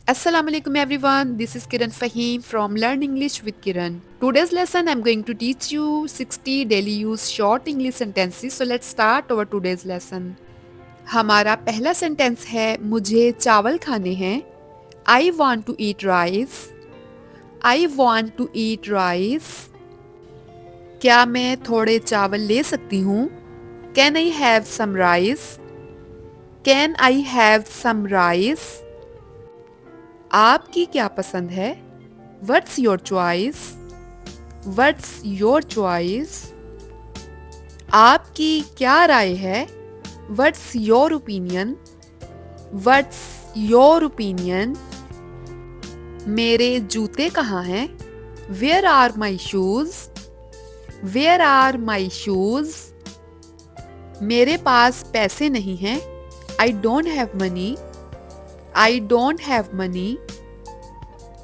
Assalamu alaikum everyone. This is Kiran Fahim from Learn English with Kiran. Today's lesson I'm going to teach you 60 daily use short English sentences. So let's start our today's lesson. हमारा पहला sentence है मुझे चावल खाने हैं. I want to eat rice. I want to eat rice. क्या मैं थोड़े चावल ले सकती हूँ? Can I have some rice? Can I have some rice? आपकी क्या पसंद है? What's your choice? What's your choice? आपकी क्या राय है? What's your opinion? What's your opinion? मेरे जूते कहाँ हैं? Where are my shoes? Where are my shoes? मेरे पास पैसे नहीं हैं. I don't have money. I don't have money.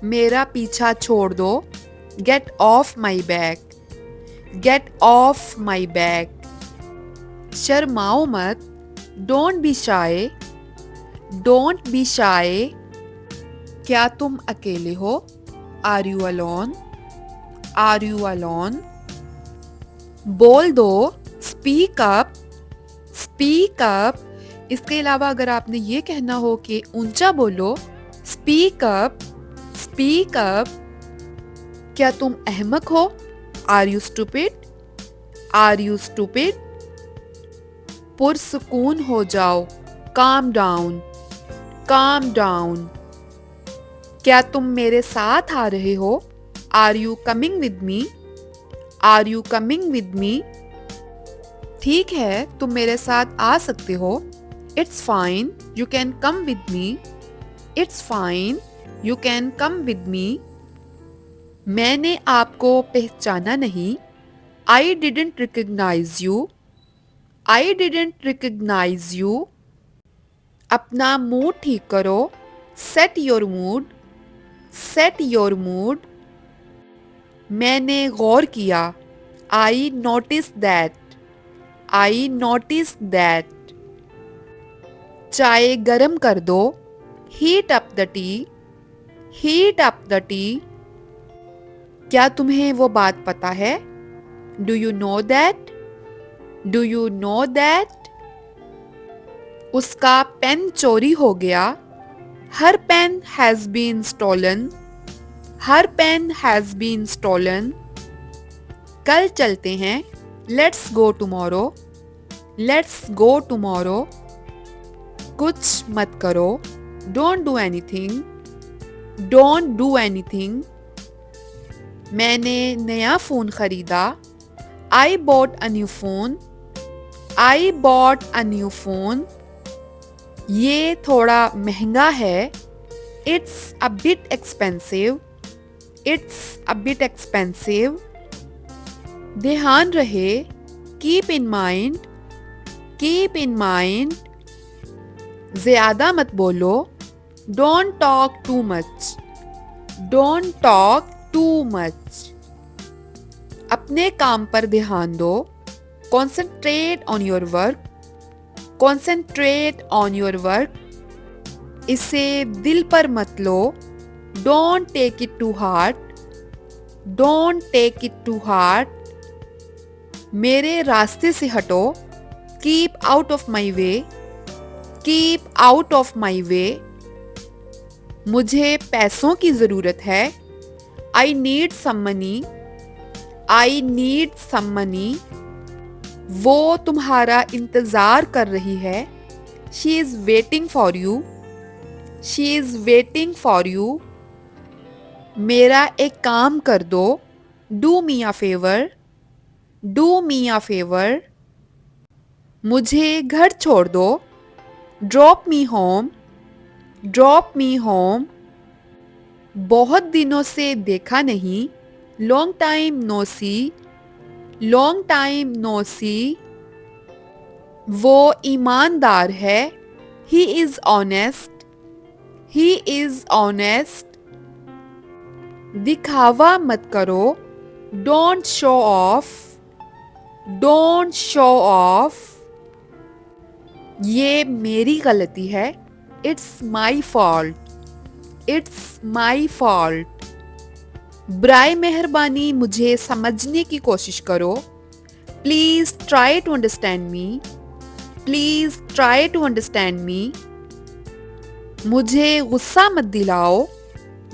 मेरा पीछा छोड़ दो. Get off my back. Get off my back. शर्माओ मत. Don't be shy. Don't be shy. क्या तुम अकेले हो? Are you alone? Are you alone? बोल दो. Speak up. Speak up. इसके अलावा अगर आपने ये कहना हो कि ऊंचा बोलो. Speak up. Speak up. क्या तुम अहमक हो? Are you stupid? Are you stupid? पुरसुकून हो जाओ. Calm down. Calm down. क्या तुम मेरे साथ आ रहे हो? Are you coming with me? Are you coming with me? ठीक है, तुम मेरे साथ आ सकते हो. It's fine. You can come with me. It's fine. You can come with me. मैंने आपको पहचाना नहीं. I didn't recognize you. I didn't recognize you. अपना मूड ठीक करो. Set your mood. Set your mood. मैंने गौर किया. I noticed that. I noticed that. चाय गरम कर दो. Heat up the tea. Heat up the tea. क्या तुम्हें वो बात पता है? Do you know that? Do you know that? उसका पेन चोरी हो गया. Her pen has been stolen. Her pen has been stolen. कल चलते हैं. Let's go tomorrow. Let's go tomorrow. कुछ मत करो. Don't do anything. Don't do anything. मैंने नया फ़ोन ख़रीदा. I bought a new phone. I bought a new phone. ये थोड़ा महंगा है. It's a bit expensive. It's a bit expensive. ध्यान रहे. Keep in mind. Keep in mind. ज़्यादा मत बोलो. Don't talk too much. Don't talk too much. अपने काम पर ध्यान दो. Concentrate on your work. Concentrate on your work. इसे दिल पर मत लो. Don't take it too hard. Don't take it too hard. मेरे रास्ते से हटो. Keep out of my way. Keep out of my way. मुझे पैसों की ज़रूरत है. I need some money. I need some money. वो तुम्हारा इंतज़ार कर रही है. She is waiting for you. She is waiting for you. मेरा एक काम कर दो. Do me a favor. Do me a favor. मुझे घर छोड़ दो. Drop me home. Drop me home. बहुत दिनों से देखा नहीं. Long time no see. Long time no see. वो ईमानदार है. He is honest. He is honest. दिखावा मत करो. Don't show off. Don't show off. ये मेरी गलती है. It's my fault. It's my fault. बराए मेहरबानी मुझे समझने की कोशिश करो। Please try to understand me. Please try to understand me. मुझे गुस्सा मत दिलाओ।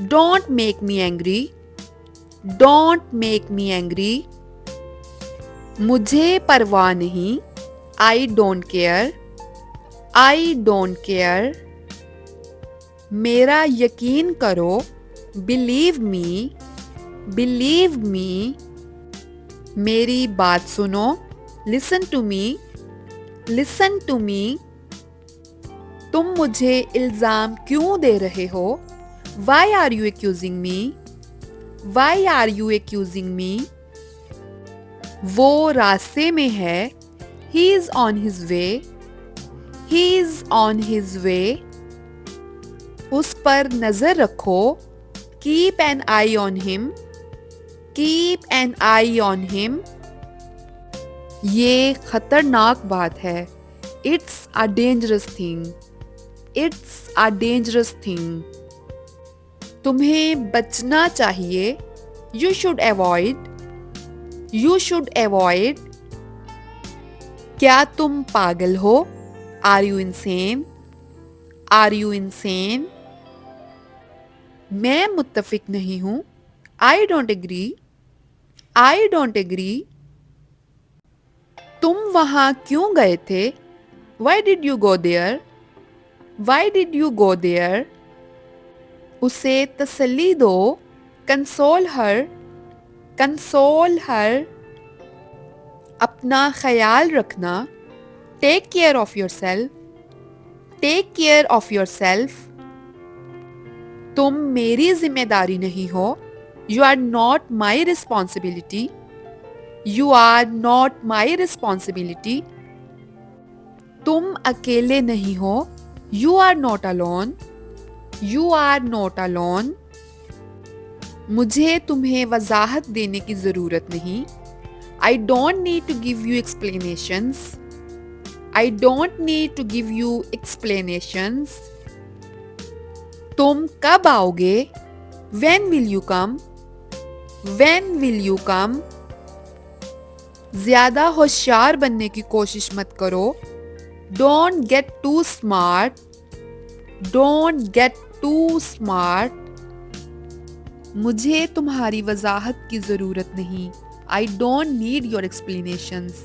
Don't make me angry. Don't make me angry. मुझे परवाह नहीं। I don't care. I don't care. मेरा यकीन करो। Believe me. Believe me. मेरी बात सुनो। Listen to me. Listen to me. तुम मुझे इल्ज़ाम क्यों दे रहे हो? Why are you accusing me? Why are you accusing me? वो रास्ते में है। He is on his way. He is on his way. उस पर नज़र रखो। Keep an eye on him. Keep an eye on him. ये खतरनाक बात है। It's a dangerous thing. It's a dangerous thing. तुम्हें बचना चाहिए। You should avoid. You should avoid. क्या तुम पागल हो? Are you insane? Are you insane? मैं मुत्तफिक नहीं हूं। I don't agree. I don't agree. तुम वहां क्यों गए थे? Why did you go there? Why did you go there? उसे तसल्ली दो। Console her. Console her. अपना ख्याल रखना। Take care of yourself. Take care of yourself. तुम मेरी जिम्मेदारी नहीं हो। You are not my responsibility. You are not my responsibility. तुम अकेले नहीं हो। You are not alone. You are not alone. मुझे तुम्हें वजाहत देने की ज़रूरत नहीं। I don't need to give you explanations. I don't need to give you explanations. तुम कब आओगे? When will you come? When will you come? ज्यादा होशियार बनने की कोशिश मत करो। Don't get too smart. Don't get too smart. मुझे तुम्हारी वजाहत की ज़रूरत नहीं। I don't need your explanations.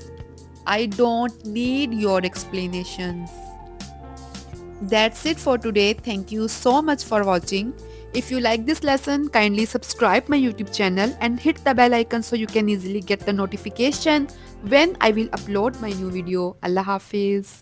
I don't need your explanations. That's it for today. Thank you so much for watching. If you like this lesson, kindly subscribe my YouTube channel and hit the bell icon so you can easily get the notification when I will upload my new video. Allah Hafiz.